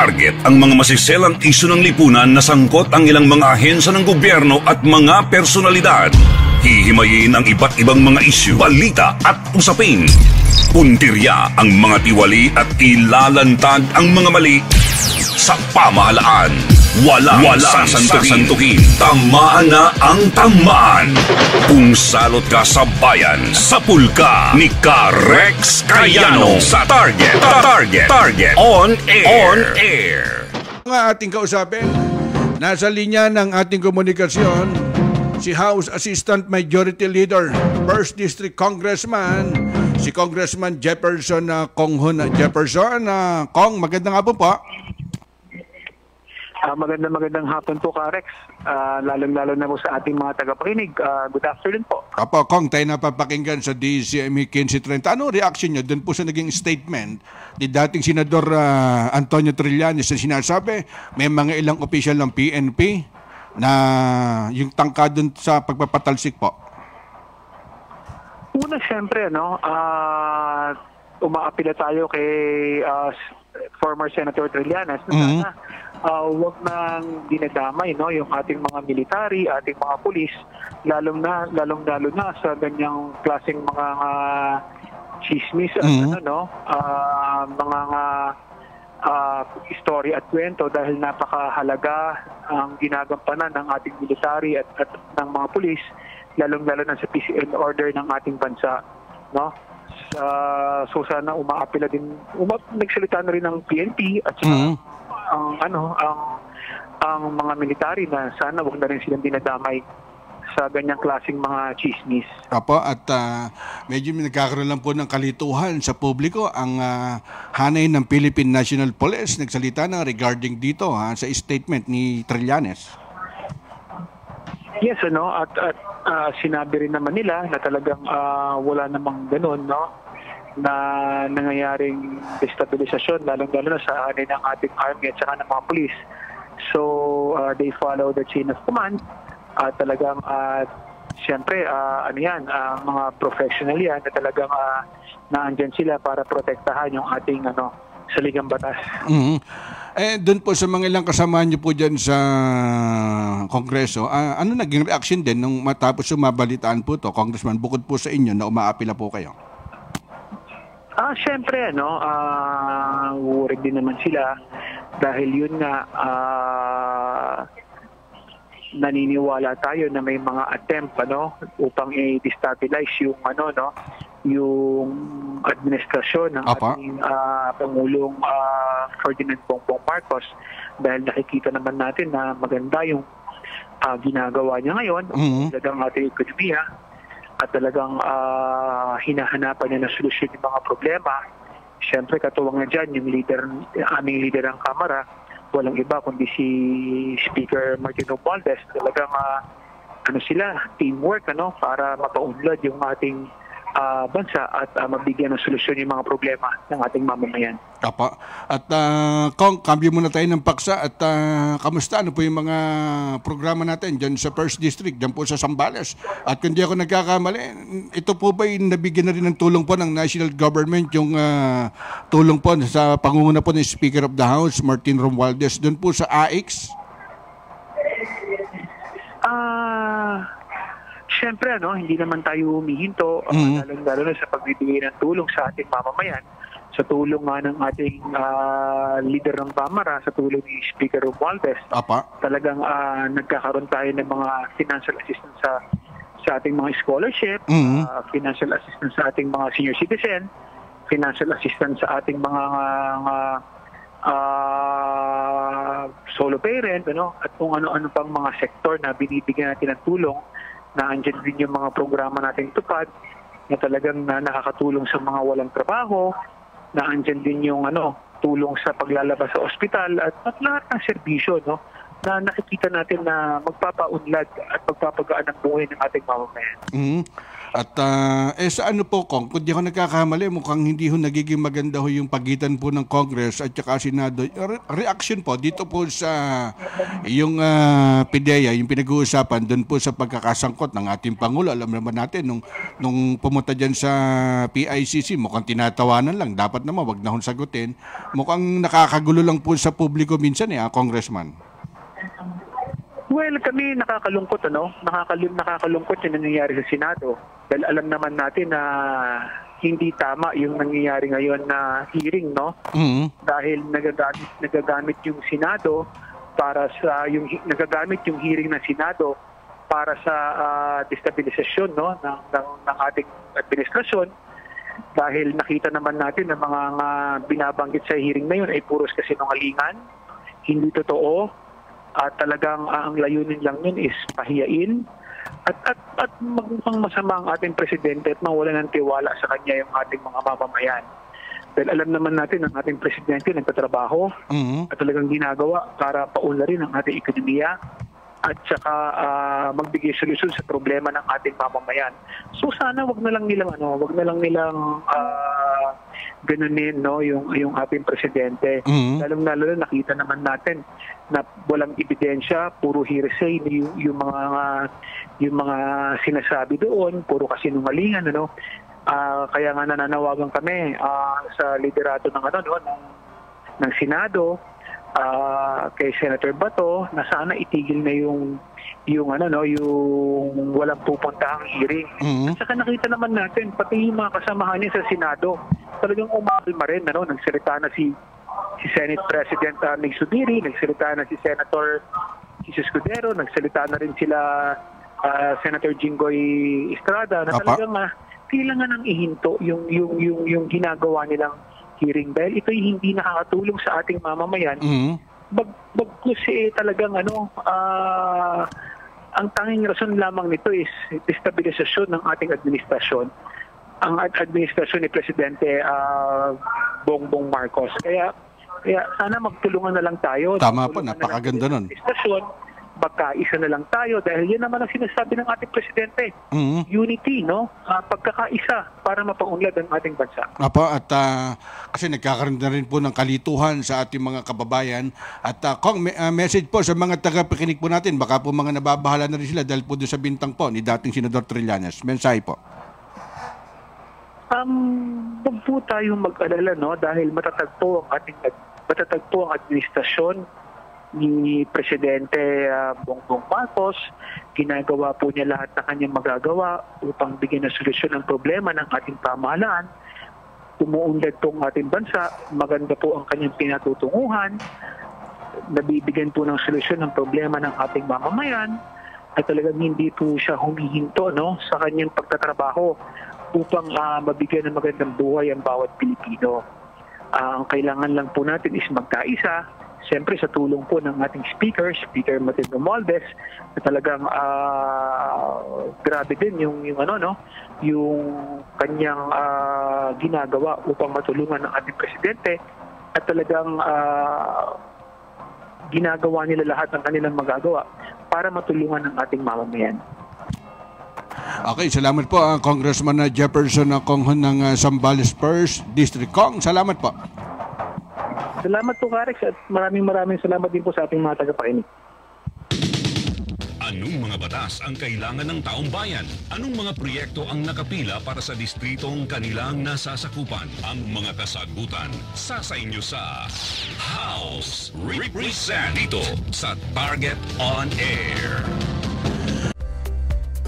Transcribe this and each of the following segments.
Target ang mga masiselang isyu ng lipunan na sangkot ang ilang mga ahensya ng gobyerno at mga personalidad. Hihimayin ang iba't ibang mga isyu, balita at usapin. Puntirya ang mga tiwali at ilalantad ang mga mali sa pamahalaan. Walang sasantukin. Tamaan na ang tamaan. Kung salot ka sa bayan, sapul ka ni Rex Cayano sa Target. On air. Ang ating kausapin, nasa linya ng ating komunikasyon, si House Assistant Majority Leader, 1st District Congressman, si Congressman Jefferson Konghon Jefferson. Kong, magandang hapon po. Magandang hapon po, Rex. Lalong-lalo na po sa ating mga tagapakinig. Good afternoon po. Apo, Kong, tayo napapakinggan sa DCME 1530. Ano reaction nyo dun po sa naging statement ni dating Senador Antonio Trillanes na sinasabi may mga ilang opisyal ng PNP na yung tangka dun sa pagpapatalsik po? Una, siyempre, umaapila tayo kay former Senator Trillanes na wag nang dinadamay yung ating mga military, ating mga pulis, lalong-lalo na sa ganyang klaseng mga chismis at mga istorya at kwento, dahil napakahalaga ang ginagampanan ng ating military at ng mga pulis, lalong-lalo na sa peace and order ng ating bansa, no? So sana umaapila din, nagsalita na rin ng PNP at ang mga military na sana wag na rin silang dinadamay sa ganyang klaseng mga chismis. Apo, at medyo nagkakaroon lang po ng kalituhan sa publiko. Ang hanay ng Philippine National Police nagsalita na regarding dito sa statement ni Trillanes. Yes, at sinabi rin naman nila na talagang wala namang ganun, na nangyayaring destabilisasyon, lalong-lalo na sa hanay ng ating army at saka ng mga police. So, they follow the chain of command. Talagang, siyempre, mga professional yan na talagang naandyan sila para protektahan yung ating saligang batas. Doon po sa mga ilang kasama niyo po dyan sa Kongreso, ano naging reaction din nung matapos sumabalitaan po to, Congressman, bukod po sa inyo na umaapila po kayo? Siyempre, uurig din naman sila dahil yun nga, naniniwala tayo na may mga attempt upang i-destabilize yung yung administrasyon ng ating Pangulong Ferdinand Bongbong Marcos, dahil nakikita naman natin na maganda yung ginagawa niya ngayon, talagang ating ekonomiya, at talagang hinahanapan niya ng solusyon yung mga problema. Siyempre, katuwang na dyan yung aming leader ng Kamara, walang iba kundi si Speaker Martin Romualdez. Talagang teamwork para mapaunlad yung ating bansa at mabigyan ng solusyon yung mga problema ng ating mamamayan. Apa. At Kong, cambio muna tayo ng paksa at kamusta? Ano po yung mga programa natin dyan sa 1st District, dyan po sa Zambales? At kung di ako nagkakamali, ito po ba yung nabigyan na rin ng tulong po ng national government, yung tulong po sa pangunguna po ng Speaker of the House, Martin Romualdez, doon po sa AIX? Siyempre, hindi naman tayo humihinto, lalo na sa pagbibigay ng tulong sa ating mamamayan, sa tulong nga ng ating leader ng Kamara, sa tulong ni Speaker Romualdez. Talagang nagkakaroon tayo ng mga financial assistance sa ating mga scholarship, financial assistance sa ating mga senior citizen, financial assistance sa ating mga solo parent, at kung ano-ano pang mga sektor na binibigyan natin ng tulong, na andyan din yung mga programa nating tupad na talagang nakakatulong sa mga walang trabaho, na andyan din yung tulong sa paglalabas sa ospital at lahat ng serbisyo na nakikita natin na magpapaunlad at magpapagaan ng buhay ng ating mamamayan. At sa ano po, Kong, kung di ako nagkakamali, mukhang hindi ho nagiging maganda ho yung pagitan po ng Congress at saka Senado. Reaction po dito po sa yung PIDEA, yung pinag-uusapan doon po sa pagkakasangkot ng ating Pangulo. Alam naman natin, nung pumunta dyan sa PICC, mukhang tinatawanan lang. Dapat naman, wag na hong sagutin. Mukhang nakakagulo lang po sa publiko minsan Congressman. Well, kami nakakalungkot, nakakalungkot yung nangyayari sa Senado. Dahil alam naman natin na hindi tama yung nangyayari ngayon na hearing, no? Dahil nagagamit yung Senado para sa nagagamit yung hearing ng Senado para sa destabilisasyon, no, ng ating administrasyon. Dahil nakita naman natin na mga binabanggit sa hearing na yun ay puros kasinungalingan, hindi totoo. At talagang ang layunin lang yun is pahiyain at magmukhang masama ang ating presidente at mawala ng tiwala sa kanya yung ating mga mamamayan. Dahil alam naman natin ang ating presidente nagtatrabaho at talagang ginagawa para paunlarin ang ating ekonomiya at saka magbigay solusyon sa problema ng ating mamamayan. So sana wag na lang nilang ganunin, no, yung ating presidente. Lalong-lalo na nakita naman natin na walang ebidensya, puro hearsay yung mga sinasabi doon, puro kasinungalingan, ano. Kaya nga nananawagan kami sa liderato ng Senado, kay Senator Bato na sana itigil na yung walang pupuntahang hearing. At saka nakita naman natin pati yung mga kasamahan niya sa Senado talagang umalma rin, nagsalita na si Senate President Mig Subiri, nagsalita na si Senator Jesus Escudero, nagsalita na rin sila Senator Jinggoy Estrada na talagang kailangan ng ihinto yung ginagawa nilang hearing dahil ito'y hindi nakakatulong sa ating mamamayan. Bagkus talagang ang tanging rason lamang nito is destabilisasyon ng ating administrasyon. Ang administrasyon ni Presidente Bongbong Marcos. Kaya sana magtulungan na lang tayo. Tama po, napakaganda nun. Magkaisa na lang tayo dahil yan naman ang sinasabi ng ating presidente. Unity, no? Pagkakaisa para mapaunlad ang ating bansa. Apo, at kasi nagkakaroon na rin po ng kalituhan sa ating mga kababayan. At Kong, message po sa mga tagapakinig po natin, baka po mga nababahala na rin sila dahil po doon sa bintang po ni dating Senador Trillanes. Mensahe po. Huwag po tayong mag-alala, no? Dahil matatagpo ang administrasyon ni Presidente Bongbong Marcos. Ginagawa po niya lahat na kanyang magagawa upang bigyan ng solusyon ang problema ng ating pamahalaan. Umuunlad po ang ating bansa. Maganda po ang kanyang pinatutunguhan. Nabibigyan po ng solusyon ang problema ng ating mamamayan. At talagang hindi po siya humihinto, no, sa kanyang pagtatrabaho upang mabigyan ng magandang buhay ang bawat Pilipino. Ang kailangan lang po natin is magkaisa. Siyempre sa tulong po ng ating Speaker Martin Romualdez, na talagang grabe din yung kanyang ginagawa upang matulungan ng ating presidente at talagang ginagawa nila lahat ng kanilang magagawa para matulungan ng ating mamamayan. Okay, salamat po Congressman Jefferson Conghon ng Zambales 1st District. Kong, salamat po. Salamat po, Karex, at maraming salamat din po sa ating mga tagapakinig. Anong mga batas ang kailangan ng taong bayan? Anong mga proyekto ang nakapila para sa distritong kanilang nasasakupan? Ang mga kasagutan sa inyo sa House Represent dito sa Target on Air.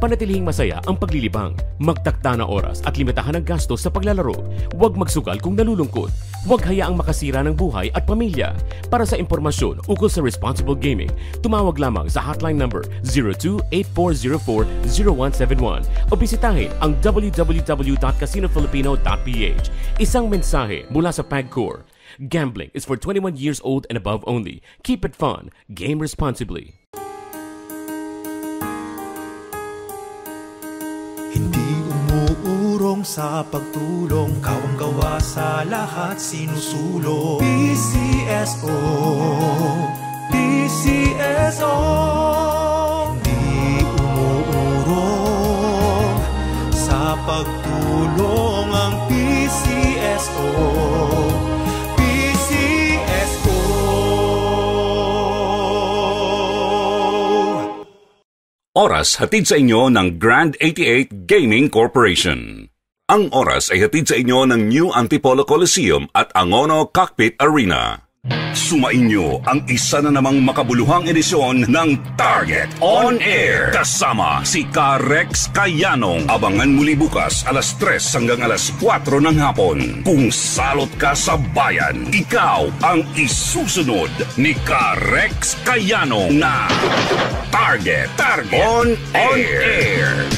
Panatilihing masaya ang paglilibang, magtakda na oras at limitahan ang gastos sa paglalaro. Huwag magsugal kung nalulungkot. Huwag hayaang makasira ng buhay at pamilya. Para sa impormasyon ukol sa responsible gaming, tumawag lamang sa hotline number 02-8404-0171 o bisitahin ang www.casinofilipino.ph. Isang mensahe mula sa PAGCOR. Gambling is for 21 years old and above only. Keep it fun. Game responsibly. Hindi umuurong sa pagtulong, kawang gawa sa lahat sinusulong. PCSO, PCSO. Hindi umuurong sa Oras hatid sa inyo ng Grand 88 Gaming Corporation. Ang oras ay hatid sa inyo ng New Antipolo Coliseum at Angono Cockpit Arena. Sumainyo ang isa na namang makabuluhang edisyon ng Target On Air. Kasama si Ka-Rex Kayanong. Abangan muli bukas alas 3 hanggang alas 4 ng hapon. Kung salot ka sa bayan, ikaw ang isusunod ni Ka-Rex Kayanong na Target On Air.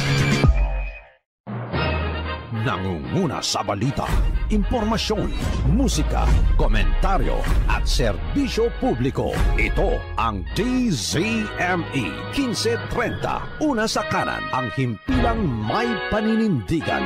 Nangunguna sa balita, impormasyon, musika, komentaryo at serbisyo publiko. Ito ang DZME 1530. Una sa kanan, ang himpilang may paninindigan.